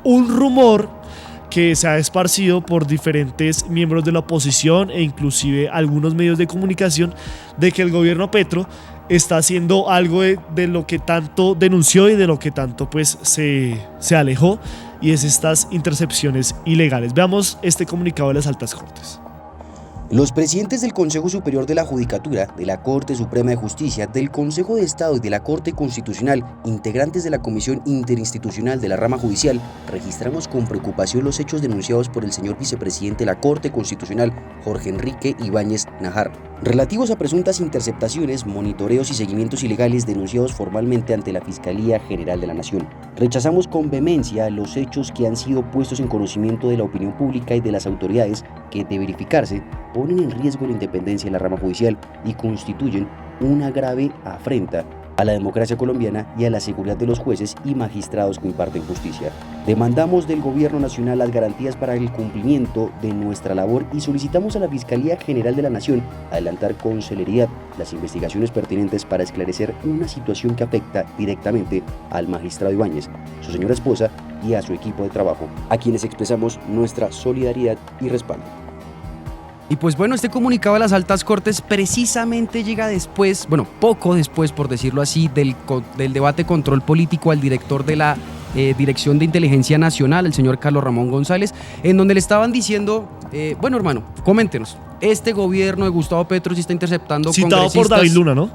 un rumor que se ha esparcido por diferentes miembros de la oposición e inclusive algunos medios de comunicación de que el gobierno Petro está haciendo algo de lo que tanto denunció y de lo que tanto pues se alejó, y es estas intercepciones ilegales. Veamos este comunicado de las Altas Cortes. Los presidentes del Consejo Superior de la Judicatura, de la Corte Suprema de Justicia, del Consejo de Estado y de la Corte Constitucional, integrantes de la Comisión Interinstitucional de la Rama Judicial, registramos con preocupación los hechos denunciados por el señor vicepresidente de la Corte Constitucional, Jorge Enrique Ibáñez Nájar, relativos a presuntas interceptaciones, monitoreos y seguimientos ilegales denunciados formalmente ante la Fiscalía General de la Nación. Rechazamos con vehemencia los hechos que han sido puestos en conocimiento de la opinión pública y de las autoridades que, de verificarse, ponen en riesgo la independencia de la rama judicial y constituyen una grave afrenta a la democracia colombiana y a la seguridad de los jueces y magistrados que imparten justicia. Demandamos del Gobierno Nacional las garantías para el cumplimiento de nuestra labor y solicitamos a la Fiscalía General de la Nación adelantar con celeridad las investigaciones pertinentes para esclarecer una situación que afecta directamente al magistrado Ibáñez, su señora esposa y a su equipo de trabajo, a quienes expresamos nuestra solidaridad y respaldo. Y pues bueno, este comunicado de las Altas Cortes precisamente llega después, bueno, poco después, por decirlo así, del debate control político al director de la Dirección de Inteligencia Nacional, el señor Carlos Ramón González, en donde le estaban diciendo, bueno hermano, coméntenos, este gobierno de Gustavo Petro sí está interceptando citado congresistas. por David Luna, ¿no?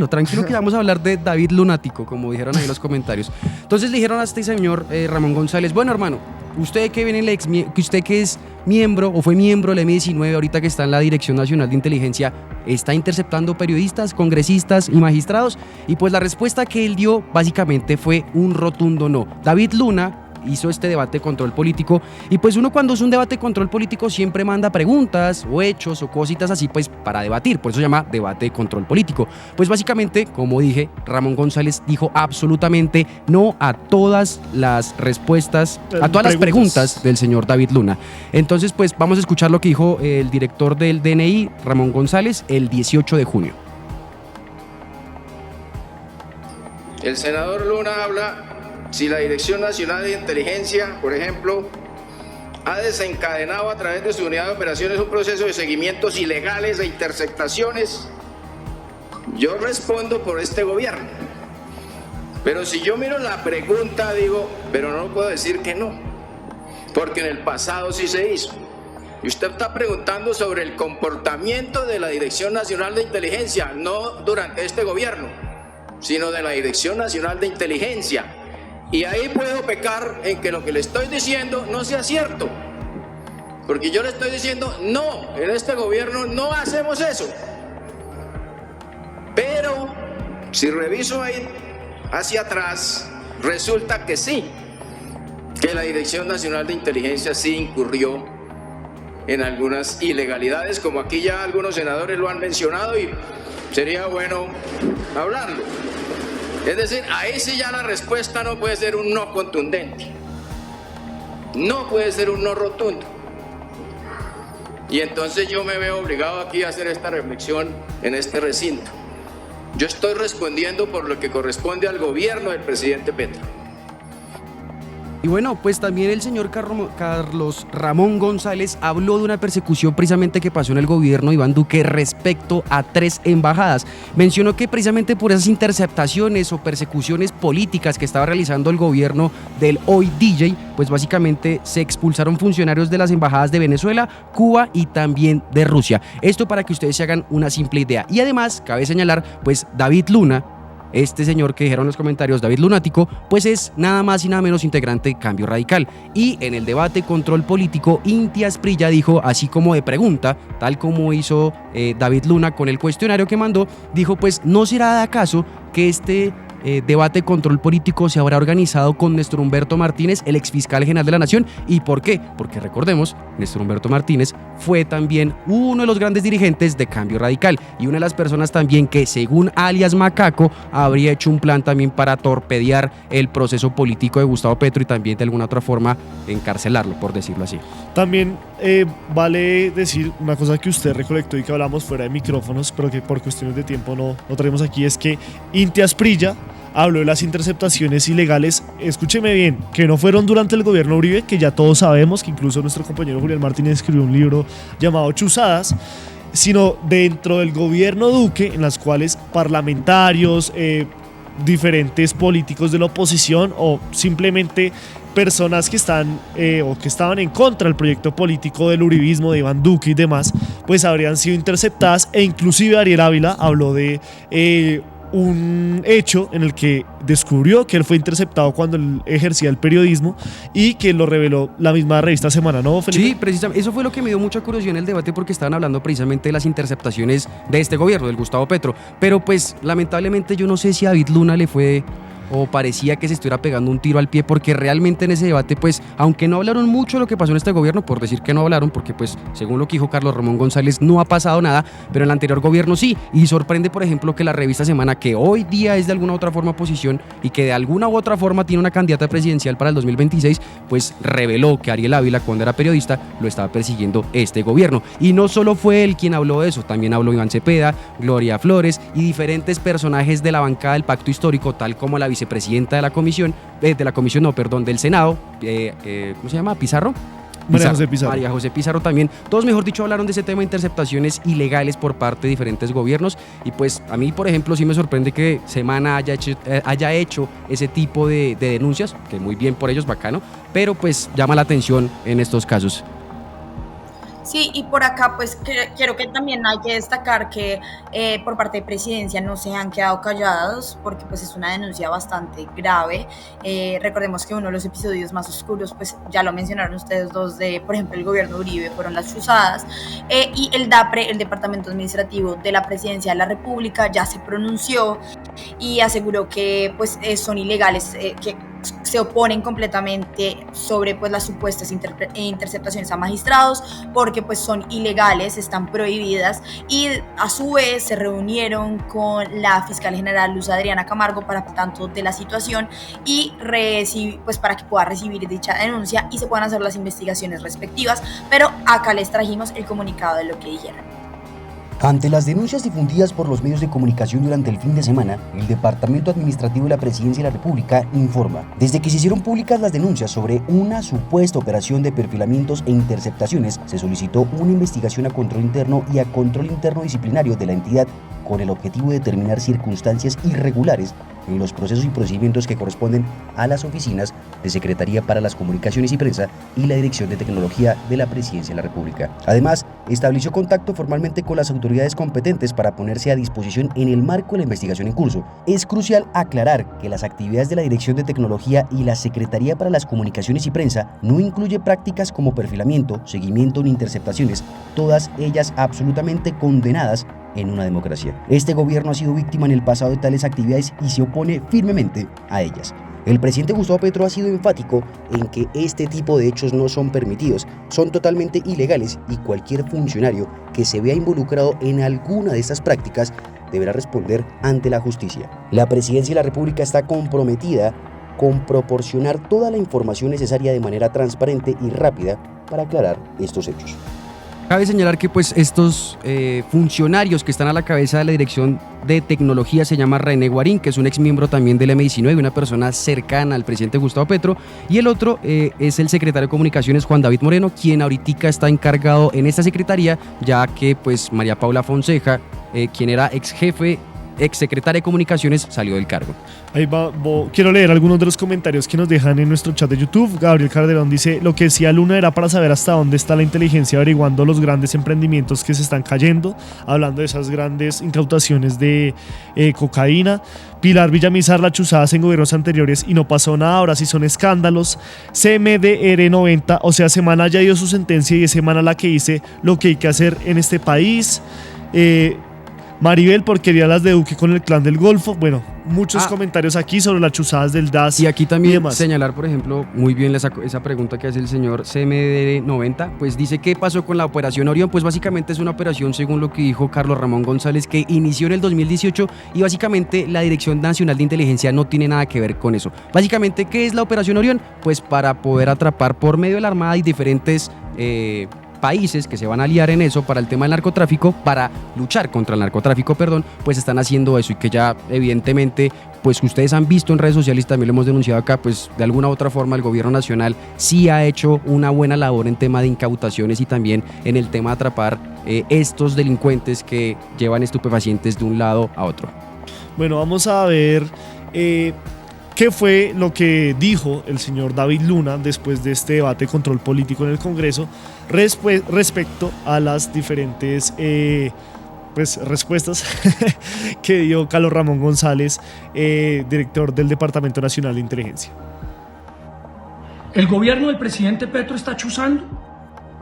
Tranquilo que vamos a hablar de David Lunático, como dijeron ahí en los comentarios. Entonces le dijeron a este señor Ramón González, bueno hermano, usted que viene usted que es miembro o fue miembro del M19, ahorita que está en la Dirección Nacional de Inteligencia, ¿está interceptando periodistas, congresistas y magistrados? Y pues la respuesta que él dio básicamente fue un rotundo no. David Luna hizo este debate control político, y pues uno cuando es un debate control político siempre manda preguntas o hechos o cositas así pues para debatir, por eso se llama debate control político. Pues básicamente, como dije, Ramón González dijo absolutamente no a todas las respuestas, a todas las preguntas del señor David Luna. Entonces pues vamos a escuchar lo que dijo el director del DNI, Ramón González, el 18 de junio. El senador Luna habla si la Dirección Nacional de Inteligencia, por ejemplo, ha desencadenado a través de su unidad de operaciones un proceso de seguimientos ilegales e interceptaciones. Yo respondo por este gobierno. Pero si yo miro la pregunta, digo, pero no puedo decir que no, porque en el pasado sí se hizo. Y usted está preguntando sobre el comportamiento de la Dirección Nacional de Inteligencia, no durante este gobierno, sino de la Dirección Nacional de Inteligencia. Y ahí puedo pecar en que lo que le estoy diciendo no sea cierto, porque yo le estoy diciendo no, en este gobierno no hacemos eso. Pero si reviso ahí hacia atrás, resulta que sí, que la Dirección Nacional de Inteligencia sí incurrió en algunas ilegalidades, como aquí ya algunos senadores lo han mencionado y sería bueno hablarlo. Es decir, ahí sí ya la respuesta no puede ser un no contundente, no puede ser un no rotundo. Y entonces yo me veo obligado aquí a hacer esta reflexión en este recinto. Yo estoy respondiendo por lo que corresponde al gobierno del presidente Petro. Y bueno, pues también el señor Carlos Ramón González habló de una persecución precisamente que pasó en el gobierno de Iván Duque respecto a 3 embajadas. Mencionó que precisamente por esas interceptaciones o persecuciones políticas que estaba realizando el gobierno del hoy DJ, pues básicamente se expulsaron funcionarios de las embajadas de Venezuela, Cuba y también de Rusia. Esto para que ustedes se hagan una simple idea. Y además, cabe señalar, pues David Luna, este señor que dijeron en los comentarios, David Lunático, pues es nada más y nada menos integrante de Cambio Radical. Y en el debate control político, Inti Asprilla dijo, así como de pregunta, tal como hizo David Luna con el cuestionario que mandó, dijo pues no será de acaso que este debate control político se habrá organizado con Néstor Humberto Martínez, el exfiscal general de la Nación. ¿Y por qué? Porque recordemos, Néstor Humberto Martínez fue también uno de los grandes dirigentes de Cambio Radical y una de las personas también que, según alias Macaco, habría hecho un plan también para torpedear el proceso político de Gustavo Petro y también de alguna otra forma encarcelarlo, por decirlo así. También vale decir una cosa que usted recolectó y que hablamos fuera de micrófonos, pero que por cuestiones de tiempo no traemos aquí, es que Inti Asprilla habló de las interceptaciones ilegales, escúcheme bien, que no fueron durante el gobierno Uribe, que ya todos sabemos, que incluso nuestro compañero Julián Martínez escribió un libro llamado Chuzadas, sino dentro del gobierno Duque, en las cuales parlamentarios, diferentes políticos de la oposición o simplemente personas que están o que estaban en contra del proyecto político del uribismo de Iván Duque y demás, pues habrían sido interceptadas, e inclusive Ariel Ávila habló de un hecho en el que descubrió que él fue interceptado cuando él ejercía el periodismo y que lo reveló la misma revista Semana, ¿no, Felipe? Sí, precisamente, eso fue lo que me dio mucha curiosidad en el debate, porque estaban hablando precisamente de las interceptaciones de este gobierno, del Gustavo Petro, pero pues lamentablemente yo no sé si a David Luna le fue o parecía que se estuviera pegando un tiro al pie, porque realmente en ese debate, pues, aunque no hablaron mucho de lo que pasó en este gobierno, por decir que no hablaron, porque pues, según lo que dijo Carlos Ramón González, no ha pasado nada, pero en el anterior gobierno sí, y sorprende, por ejemplo, que la revista Semana, que hoy día es de alguna u otra forma oposición y que de alguna u otra forma tiene una candidata presidencial para el 2026, pues reveló que Ariel Ávila, cuando era periodista, lo estaba persiguiendo este gobierno. Y no solo fue él quien habló de eso, también habló Iván Cepeda, Gloria Flores y diferentes personajes de la bancada del Pacto Histórico, tal como la vicepresidenta de la comisión, del Senado, ¿cómo se llama? ¿Pizarro? María José Pizarro. María José Pizarro también. Todos, mejor dicho, hablaron de ese tema de interceptaciones ilegales por parte de diferentes gobiernos. Y pues a mí, por ejemplo, sí me sorprende que Semana haya hecho ese tipo de denuncias, que muy bien por ellos, bacano, pero pues llama la atención en estos casos. Sí, y por acá pues quiero que también hay que destacar que por parte de Presidencia no se han quedado callados, porque pues es una denuncia bastante grave. Recordemos que uno de los episodios más oscuros, pues ya lo mencionaron ustedes dos, de por ejemplo el gobierno de Uribe, fueron las chuzadas, y el DAPRE, el Departamento Administrativo de la Presidencia de la República, ya se pronunció y aseguró que pues son ilegales, que se oponen completamente sobre pues las supuestas interceptaciones a magistrados, porque pues son ilegales, están prohibidas, y a su vez se reunieron con la fiscal general Luz Adriana Camargo para tanto de la situación y pues para que pueda recibir dicha denuncia y se puedan hacer las investigaciones respectivas. Pero acá les trajimos el comunicado de lo que dijeron. Ante las denuncias difundidas por los medios de comunicación durante el fin de semana, el Departamento Administrativo de la Presidencia de la República informa: desde que se hicieron públicas las denuncias sobre una supuesta operación de perfilamientos e interceptaciones, se solicitó una investigación a control interno y a control interno disciplinario de la entidad con el objetivo de determinar circunstancias irregulares en los procesos y procedimientos que corresponden a las oficinas de Secretaría para las Comunicaciones y Prensa y la Dirección de Tecnología de la Presidencia de la República. Además, estableció contacto formalmente con las autoridades competentes para ponerse a disposición en el marco de la investigación en curso. Es crucial aclarar que las actividades de la Dirección de Tecnología y la Secretaría para las Comunicaciones y Prensa no incluye prácticas como perfilamiento, seguimiento ni interceptaciones, todas ellas absolutamente condenadas en una democracia. Este gobierno ha sido víctima en el pasado de tales actividades y se opone firmemente a ellas. El presidente Gustavo Petro ha sido enfático en que este tipo de hechos no son permitidos, son totalmente ilegales, y cualquier funcionario que se vea involucrado en alguna de estas prácticas deberá responder ante la justicia. La Presidencia de la República está comprometida con proporcionar toda la información necesaria de manera transparente y rápida para aclarar estos hechos. Cabe señalar que pues estos funcionarios que están a la cabeza de la Dirección de Tecnología se llama René Guarín, que es un ex miembro también del M19, una persona cercana al presidente Gustavo Petro, y el otro es el secretario de Comunicaciones, Juan David Moreno, quien ahorita está encargado en esta secretaría, ya que pues María Paula Fonseca, quien era ex secretaria de Comunicaciones, salió del cargo. Ahí va, quiero leer algunos de los comentarios que nos dejan en nuestro chat de YouTube. Gabriel Calderón dice: lo que decía Luna era para saber hasta dónde está la inteligencia averiguando los grandes emprendimientos que se están cayendo, hablando de esas grandes incautaciones de cocaína. Pilar Villamizar: las chuzadas en gobiernos anteriores y no pasó nada, ahora sí son escándalos. CMDR 90: o sea, Semana ya dio su sentencia y es Semana la que dice lo que hay que hacer en este país. Maribel: porquería las de Duque con el clan del Golfo. Bueno, muchos comentarios aquí sobre las chuzadas del DAS. Y aquí también señalar, por ejemplo, muy bien esa pregunta que hace el señor CMDR 90, pues dice: ¿qué pasó con la operación Orión? Pues básicamente es una operación, según lo que dijo Carlos Ramón González, que inició en el 2018 y básicamente la Dirección Nacional de Inteligencia no tiene nada que ver con eso. Básicamente, ¿qué es la operación Orión? Pues para poder atrapar por medio de la Armada y diferentes países que se van a aliar en eso para el tema del narcotráfico, para luchar contra el narcotráfico, pues están haciendo eso, y que ya evidentemente pues ustedes han visto en redes sociales, también lo hemos denunciado acá, pues de alguna u otra forma el gobierno nacional sí ha hecho una buena labor en tema de incautaciones y también en el tema de atrapar estos delincuentes que llevan estupefacientes de un lado a otro. Bueno, vamos a ver qué fue lo que dijo el señor David Luna después de este debate de control político en el Congreso respecto a las diferentes respuestas que dio Carlos Ramón González, director del Departamento Nacional de Inteligencia. El gobierno del presidente Petro está chuzando.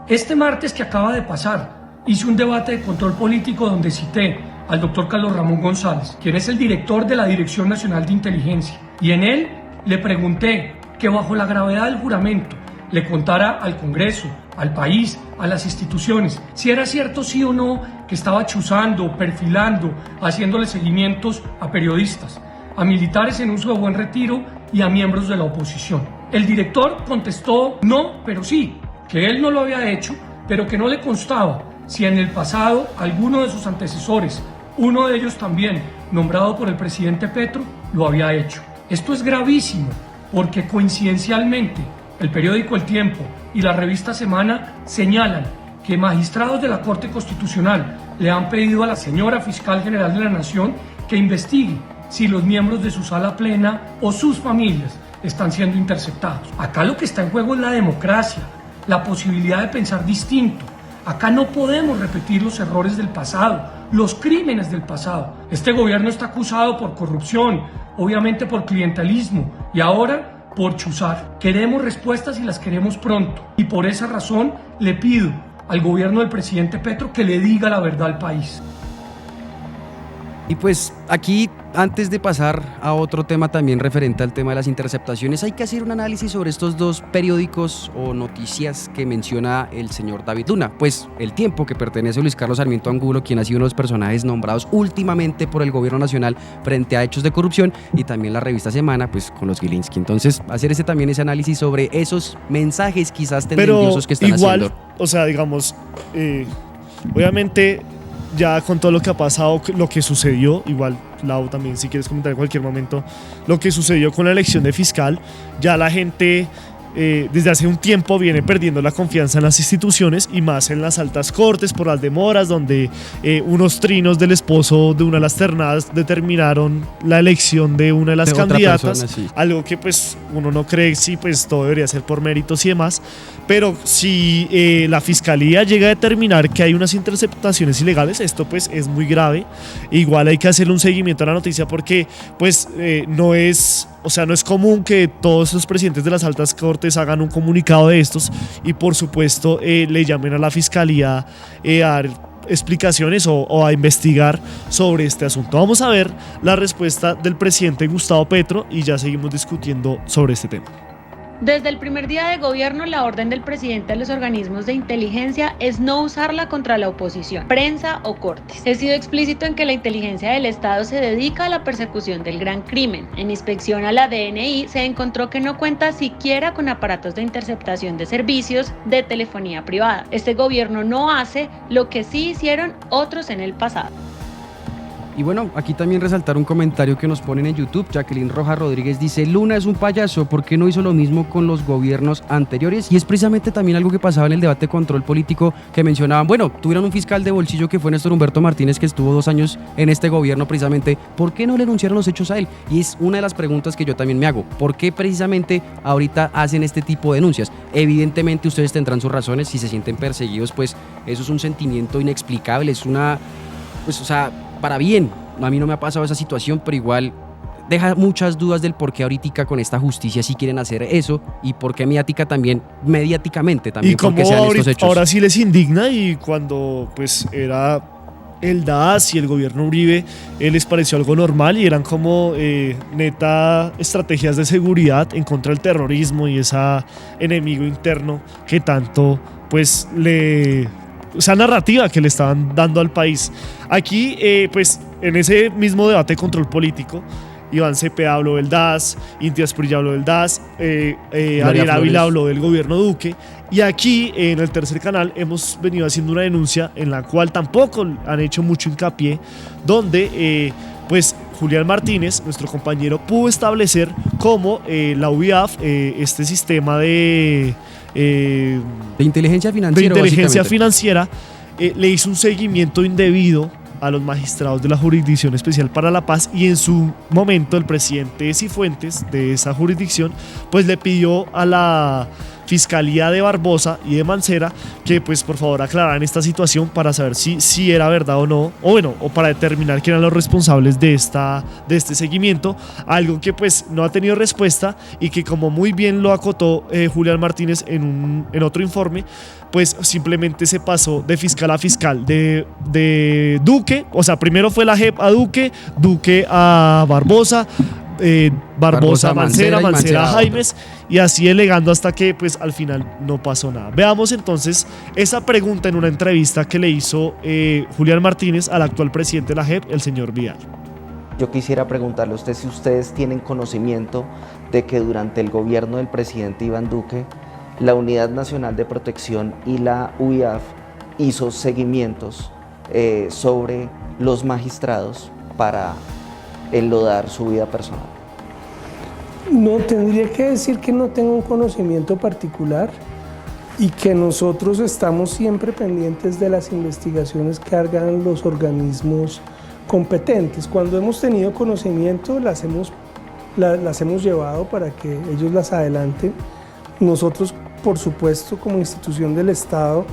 Este martes que acaba de pasar, hice un debate de control político donde cité al doctor Carlos Ramón González, quien es el director de la Dirección Nacional de Inteligencia, y en él le pregunté que bajo la gravedad del juramento le contara al Congreso, al país, a las instituciones, si era cierto sí o no que estaba chuzando, perfilando, haciéndole seguimientos a periodistas, a militares en uso de buen retiro y a miembros de la oposición. El director contestó no, pero sí, que él no lo había hecho, pero que no le constaba si en el pasado alguno de sus antecesores, uno de ellos también nombrado por el presidente Petro, lo había hecho. Esto es gravísimo porque coincidencialmente el periódico El Tiempo y la revista Semana señalan que magistrados de la Corte Constitucional le han pedido a la señora Fiscal General de la Nación que investigue si los miembros de su sala plena o sus familias están siendo interceptados. Acá lo que está en juego es la democracia, la posibilidad de pensar distinto. Acá no podemos repetir los errores del pasado, los crímenes del pasado. Este gobierno está acusado por corrupción, obviamente por clientelismo y ahora por chuzar. Queremos respuestas y las queremos pronto. Y por esa razón le pido al gobierno del presidente Petro que le diga la verdad al país. Y pues aquí, antes de pasar a otro tema también referente al tema de las interceptaciones, hay que hacer un análisis sobre estos dos periódicos o noticias que menciona el señor David Luna. Pues El Tiempo, que pertenece a Luis Carlos Sarmiento Angulo, quien ha sido uno de los personajes nombrados últimamente por el gobierno nacional frente a hechos de corrupción, y también la revista Semana, pues con los Gilinski. Entonces, hacer también ese análisis sobre esos mensajes quizás tendenciosos que están haciendo. O sea, digamos, obviamente ya con todo lo que ha pasado, lo que sucedió, igual Lau también si quieres comentar en cualquier momento, lo que sucedió con la elección de fiscal, ya la gente desde hace un tiempo viene perdiendo la confianza en las instituciones y más en las altas cortes por las demoras, donde unos trinos del esposo de una de las ternadas determinaron la elección de una de las candidatas, persona, sí. Algo que pues uno no cree si pues todo debería ser por méritos y demás, pero si la fiscalía llega a determinar que hay unas interceptaciones ilegales, esto pues es muy grave. Igual hay que hacerle un seguimiento a la noticia porque pues no es común que todos los presidentes de las altas cortes hagan un comunicado de estos y por supuesto le llamen a la fiscalía a dar explicaciones o a investigar sobre este asunto. Vamos a ver la respuesta del presidente Gustavo Petro y ya seguimos discutiendo sobre este tema. Desde el primer día de gobierno, la orden del presidente a los organismos de inteligencia es no usarla contra la oposición, prensa o cortes. He sido explícito en que la inteligencia del Estado se dedica a la persecución del gran crimen. En inspección a la DNI se encontró que no cuenta siquiera con aparatos de interceptación de servicios de telefonía privada. Este gobierno no hace lo que sí hicieron otros en el pasado. Y bueno, aquí también resaltar un comentario que nos ponen en YouTube. Jacqueline Rojas Rodríguez dice: Luna es un payaso, ¿por qué no hizo lo mismo con los gobiernos anteriores? Y es precisamente también algo que pasaba en el debate de control político, que mencionaban, bueno, tuvieron un fiscal de bolsillo que fue Néstor Humberto Martínez, que estuvo 2 años en este gobierno precisamente, ¿por qué no le denunciaron los hechos a él? Y es una de las preguntas que yo también me hago, ¿por qué precisamente ahorita hacen este tipo de denuncias? Evidentemente ustedes tendrán sus razones, si se sienten perseguidos, pues eso es un sentimiento inexplicable, es una, pues o sea, para bien. A mí no me ha pasado esa situación, pero igual deja muchas dudas del por qué ahorita con esta justicia sí quieren hacer eso y por qué mediáticamente también y como estos hechos. Ahora sí les indigna, y cuando pues era el DAS y el gobierno Uribe les pareció algo normal y eran como neta estrategias de seguridad en contra del terrorismo y ese enemigo interno que tanto pues esa narrativa que le estaban dando al país. Aquí, pues, en ese mismo debate de control político, Iván Cepeda habló del DAS, Inti Asprilla habló del DAS, Ariel Ávila habló del gobierno Duque, y aquí, en el tercer canal, hemos venido haciendo una denuncia en la cual tampoco han hecho mucho hincapié, donde, pues, Julián Martínez, nuestro compañero, pudo establecer cómo la UIAF, este sistema de inteligencia financiera, le hizo un seguimiento indebido a los magistrados de la Jurisdicción Especial para la Paz, y en su momento el presidente Cifuentes de esa jurisdicción pues le pidió a la Fiscalía de Barbosa y de Mancera que pues por favor aclararan esta situación para saber si era verdad o no, o para determinar quién eran los responsables de este seguimiento, algo que pues no ha tenido respuesta, y que, como muy bien lo acotó Julián Martínez en otro informe, pues simplemente se pasó de fiscal a fiscal, de Duque, o sea, primero fue la JEP a Duque, Duque a Barbosa, Barbosa a Mancera, Mancera a Jaimes, y así delegando hasta que pues al final no pasó nada. Veamos entonces esa pregunta en una entrevista que le hizo Julián Martínez al actual presidente de la JEP, el señor Vidal. Yo quisiera preguntarle a usted si ustedes tienen conocimiento de que durante el gobierno del presidente Iván Duque, la Unidad Nacional de Protección y la UIAF hizo seguimientos sobre los magistrados para enlodar su vida personal. No, tendría que decir que no tengo un conocimiento particular y que nosotros estamos siempre pendientes de las investigaciones que hagan los organismos competentes. Cuando hemos tenido conocimiento las hemos llevado para que ellos las adelanten. Nosotros, por supuesto, como institución del Estado,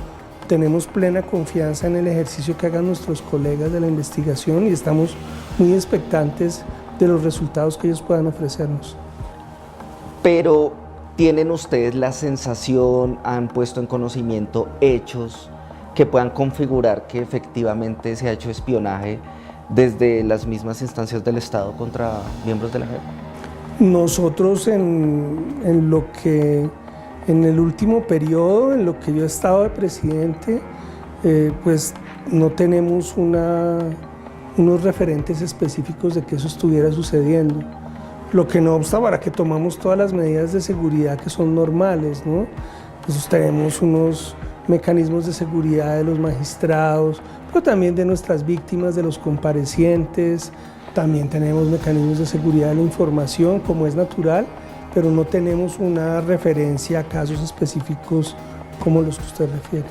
tenemos plena confianza en el ejercicio que hagan nuestros colegas de la investigación y estamos muy expectantes de los resultados que ellos puedan ofrecernos. Pero, ¿tienen ustedes la sensación, han puesto en conocimiento hechos que puedan configurar que efectivamente se ha hecho espionaje desde las mismas instancias del Estado contra miembros de la JEP? Nosotros en el último periodo, en lo que yo he estado de presidente, pues no tenemos unos referentes específicos de que eso estuviera sucediendo. Lo que no obsta, para que tomamos todas las medidas de seguridad que son normales, ¿no? Nosotros tenemos unos mecanismos de seguridad de los magistrados, pero también de nuestras víctimas, de los comparecientes. También tenemos mecanismos de seguridad de la información, como es natural, pero no tenemos una referencia a casos específicos como los que usted refiere.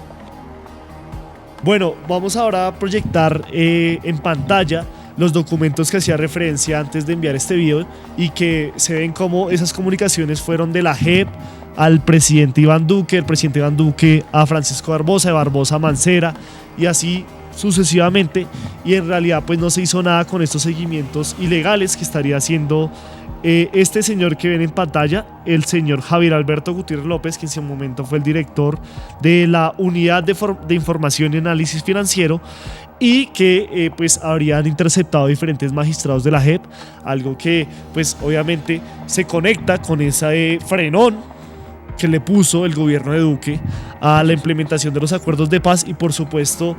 Bueno, vamos ahora a proyectar en pantalla los documentos que hacía referencia antes de enviar este video, y que se ven como esas comunicaciones fueron de la JEP al presidente Iván Duque, el presidente Iván Duque a Francisco Barbosa, de Barbosa a Mancera, y así sucesivamente, y en realidad pues no se hizo nada con estos seguimientos ilegales que estaría haciendo este señor que ven en pantalla, el señor Javier Alberto Gutiérrez López, que en su momento fue el director de la Unidad de Información y Análisis Financiero, y que pues habrían interceptado diferentes magistrados de la JEP, algo que pues obviamente se conecta con ese frenón que le puso el gobierno de Duque a la implementación de los acuerdos de paz, y por supuesto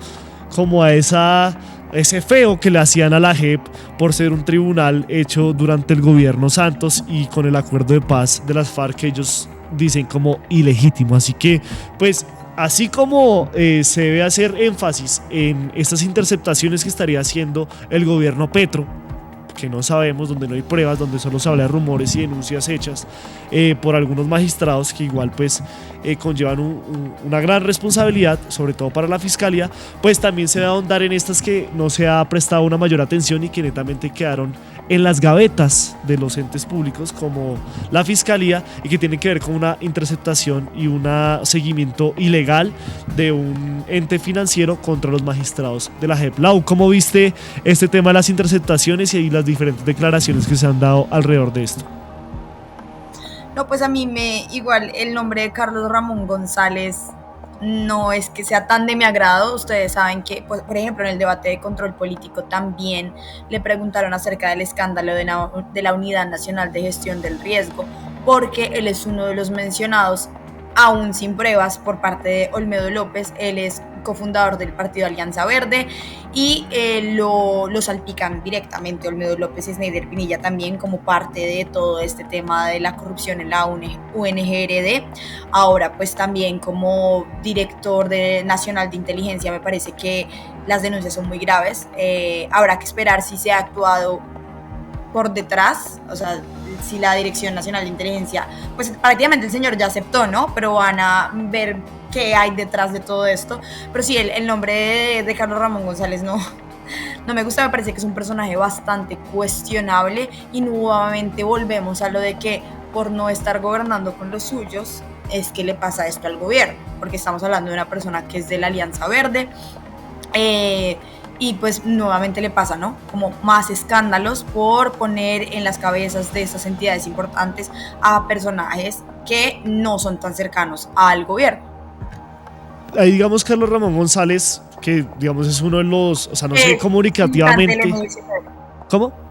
como a ese feo que le hacían a la JEP por ser un tribunal hecho durante el gobierno Santos y con el acuerdo de paz de las FARC, que ellos dicen como ilegítimo. Así que pues así como se debe hacer énfasis en estas interceptaciones que estaría haciendo el gobierno Petro, que no sabemos, donde no hay pruebas, donde solo se habla de rumores y denuncias hechas por algunos magistrados que igual pues conllevan una gran responsabilidad, sobre todo para la fiscalía, pues también se debe ahondar en estas que no se ha prestado una mayor atención y que netamente quedaron en las gavetas de los entes públicos como la fiscalía, y que tienen que ver con una interceptación y un seguimiento ilegal de un ente financiero contra los magistrados de la JEP. Lau, ¿cómo viste este tema de las interceptaciones y las diferentes declaraciones que se han dado alrededor de esto? No, pues a mí igual el nombre de Carlos Ramón González no es que sea tan de mi agrado. Ustedes saben que, pues, por ejemplo, en el debate de control político también le preguntaron acerca del escándalo de la Unidad Nacional de Gestión del Riesgo, porque él es uno de los mencionados, aún sin pruebas, por parte de Olmedo López. Él es cofundador del partido Alianza Verde, y lo salpican directamente Olmedo López y Sneider Pinilla también como parte de todo este tema de la corrupción en la UNGRD. Ahora pues también como director nacional de inteligencia. Me parece que las denuncias son muy graves. Habrá que esperar si se ha actuado por detrás, o sea, si la Dirección Nacional de Inteligencia, pues prácticamente el señor ya aceptó, ¿no? Pero van a ver qué hay detrás de todo esto. Pero sí, el nombre de Carlos Ramón González no me gusta, me parece que es un personaje bastante cuestionable y nuevamente volvemos a lo de que por no estar gobernando con los suyos es que le pasa esto al gobierno, porque estamos hablando de una persona que es de la Alianza Verde, y pues nuevamente le pasa, ¿no? Como más escándalos por poner en las cabezas de estas entidades importantes a personajes que no son tan cercanos al gobierno. Ahí digamos Carlos Ramón González, que digamos es uno de los, o sea, no sé, comunicativamente... ¿Cómo?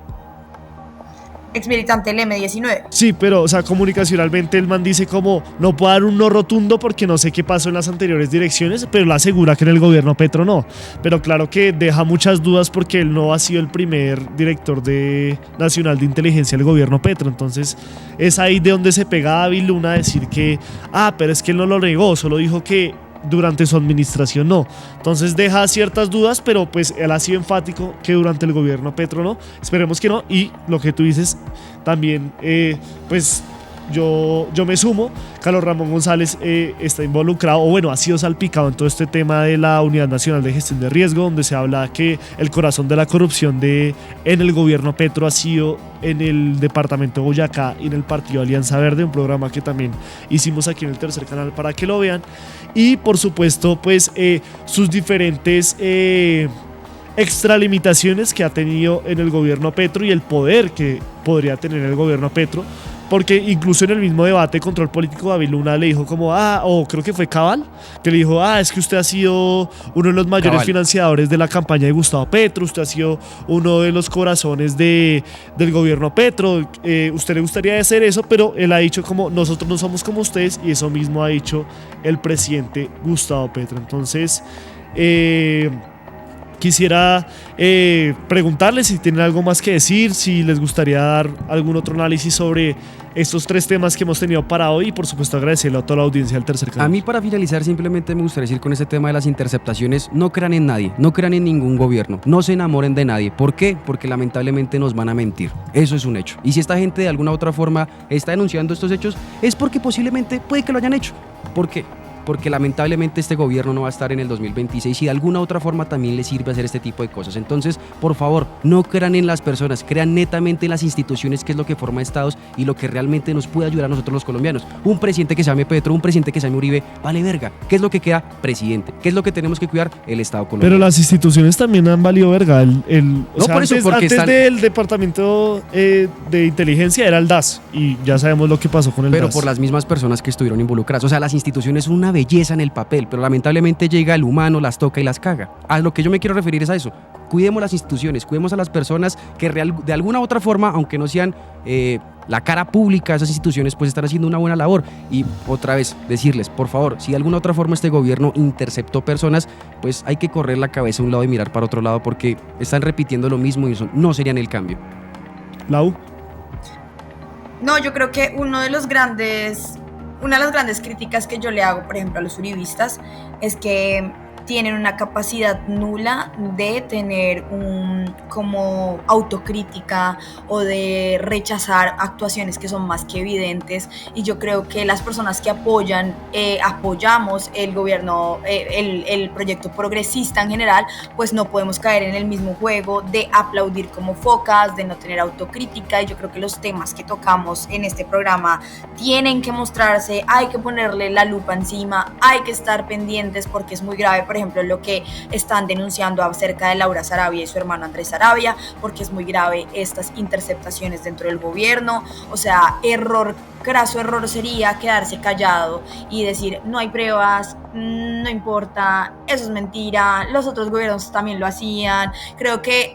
Ex militante del M19. Sí, pero, o sea, comunicacionalmente el man dice como, no puedo dar un no rotundo porque no sé qué pasó en las anteriores direcciones, pero él asegura que en el gobierno Petro no. Pero claro que deja muchas dudas porque él no ha sido el primer director nacional de inteligencia del gobierno Petro. Entonces, es ahí de donde se pega a David Luna a decir que, pero es que él no lo negó, solo dijo que durante su administración no. Entonces deja ciertas dudas, pero pues él ha sido enfático que durante el gobierno Petro no. Esperemos que no. Y lo que tú dices también, pues yo me sumo. Carlos Ramón González está involucrado, o bueno, ha sido salpicado en todo este tema de la Unidad Nacional de Gestión de Riesgo, donde se habla que el corazón de la corrupción en el gobierno Petro ha sido en el departamento de Boyacá y en el partido Alianza Verde, un programa que también hicimos aquí en el Tercer Canal para que lo vean. Y por supuesto, pues sus diferentes extralimitaciones que ha tenido en el gobierno Petro y el poder que podría tener el gobierno Petro. Porque incluso en el mismo debate de control político, David Luna le dijo como, o creo que fue Cabal, que le dijo, es que usted ha sido uno de los mayores financiadores de la campaña de Gustavo Petro, usted ha sido uno de los corazones del gobierno Petro, usted le gustaría hacer eso, pero él ha dicho como, nosotros no somos como ustedes, y eso mismo ha dicho el presidente Gustavo Petro. Entonces, quisiera preguntarles si tienen algo más que decir, si les gustaría dar algún otro análisis sobre estos tres temas que hemos tenido para hoy, y por supuesto agradecerle a toda la audiencia del Tercer Canal. A mí, para finalizar, simplemente me gustaría decir con este tema de las interceptaciones: no crean en nadie, no crean en ningún gobierno, no se enamoren de nadie. ¿Por qué? Porque lamentablemente nos van a mentir, eso es un hecho. Y si esta gente de alguna u otra forma está denunciando estos hechos, es porque posiblemente puede que lo hayan hecho. ¿Por qué? Porque lamentablemente este gobierno no va a estar en el 2026 y de alguna otra forma también les sirve hacer este tipo de cosas. Entonces, por favor, no crean en las personas, crean netamente en las instituciones, que es lo que forma estados y lo que realmente nos puede ayudar a nosotros los colombianos. Un presidente que se llame Petro, un presidente que se llame Uribe, vale verga. ¿Qué es lo que queda? Presidente. ¿Qué es lo que tenemos que cuidar? El Estado colombiano. Pero las instituciones también han valido verga. Antes del departamento de inteligencia era el DAS, y ya sabemos lo que pasó con el DAS. Pero por las mismas personas que estuvieron involucradas. O sea, las instituciones son una belleza en el papel, pero lamentablemente llega el humano, las toca y las caga. A lo que yo me quiero referir es a eso. Cuidemos las instituciones, cuidemos a las personas que de alguna u otra forma, aunque no sean la cara pública de esas instituciones, pues están haciendo una buena labor. Y otra vez, decirles, por favor, si de alguna u otra forma este gobierno interceptó personas, pues hay que correr la cabeza a un lado y mirar para otro lado, porque están repitiendo lo mismo y eso no serían el cambio. Lau. No, yo creo que una de las grandes críticas que yo le hago, por ejemplo, a los uribistas, es que tienen una capacidad nula de tener como autocrítica o de rechazar actuaciones que son más que evidentes. Y yo creo que las personas que apoyamos el gobierno, el proyecto progresista en general, pues no podemos caer en el mismo juego de aplaudir como focas, de no tener autocrítica. Y yo creo que los temas que tocamos en este programa tienen que mostrarse, hay que ponerle la lupa encima, hay que estar pendientes porque es muy grave. Por ejemplo, lo que están denunciando acerca de Laura Sarabia y su hermano Andrés Sarabia, porque es muy grave estas interceptaciones dentro del gobierno. O sea, craso error sería quedarse callado y decir no hay pruebas, no importa, eso es mentira, los otros gobiernos también lo hacían. Creo que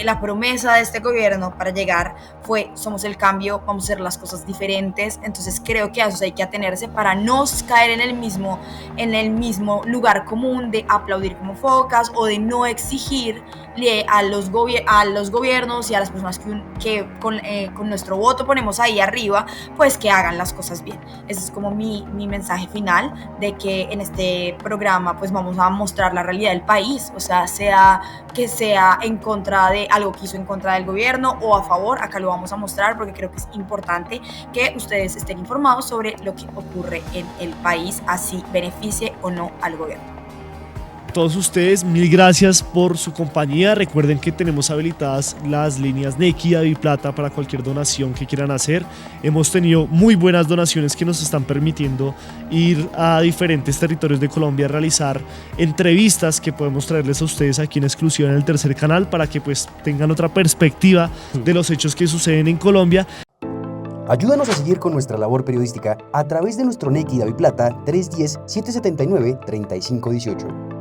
la promesa de este gobierno para llegar fue: somos el cambio, vamos a hacer las cosas diferentes. Entonces creo que a eso hay que atenerse para no caer en el mismo lugar común de aplaudir como focas o de no exigirle a los gobiernos y a las personas que con nuestro voto ponemos ahí arriba, pues que hagan las cosas bien. Ese es como mi mensaje final, de que en este programa pues vamos a mostrar la realidad del país, o sea que sea en contra de algo que hizo en contra del gobierno o a favor, acá lo vamos a mostrar porque creo que es importante que ustedes estén informados sobre lo que ocurre en el país, así beneficie o no al gobierno. Todos ustedes, mil gracias por su compañía. Recuerden que tenemos habilitadas las líneas Nequi, DaviPlata para cualquier donación que quieran hacer. Hemos tenido muy buenas donaciones que nos están permitiendo ir a diferentes territorios de Colombia a realizar entrevistas que podemos traerles a ustedes aquí en exclusiva en el tercer canal para que pues tengan otra perspectiva de los hechos que suceden en Colombia. Ayúdanos a seguir con nuestra labor periodística a través de nuestro Nequi DaviPlata 310-779-3518.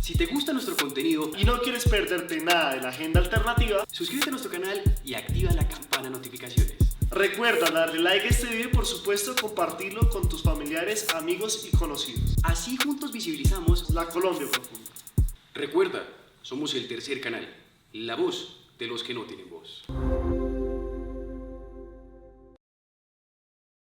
Si te gusta nuestro contenido Y no quieres perderte nada de la agenda alternativa, suscríbete a nuestro canal y activa la campana de notificaciones. recuerda darle like a este video y por supuesto compartirlo con tus familiares, amigos y conocidos. Así juntos visibilizamos. La Colombia profunda. Recuerda, somos el tercer canal, la voz de los que no tienen voz.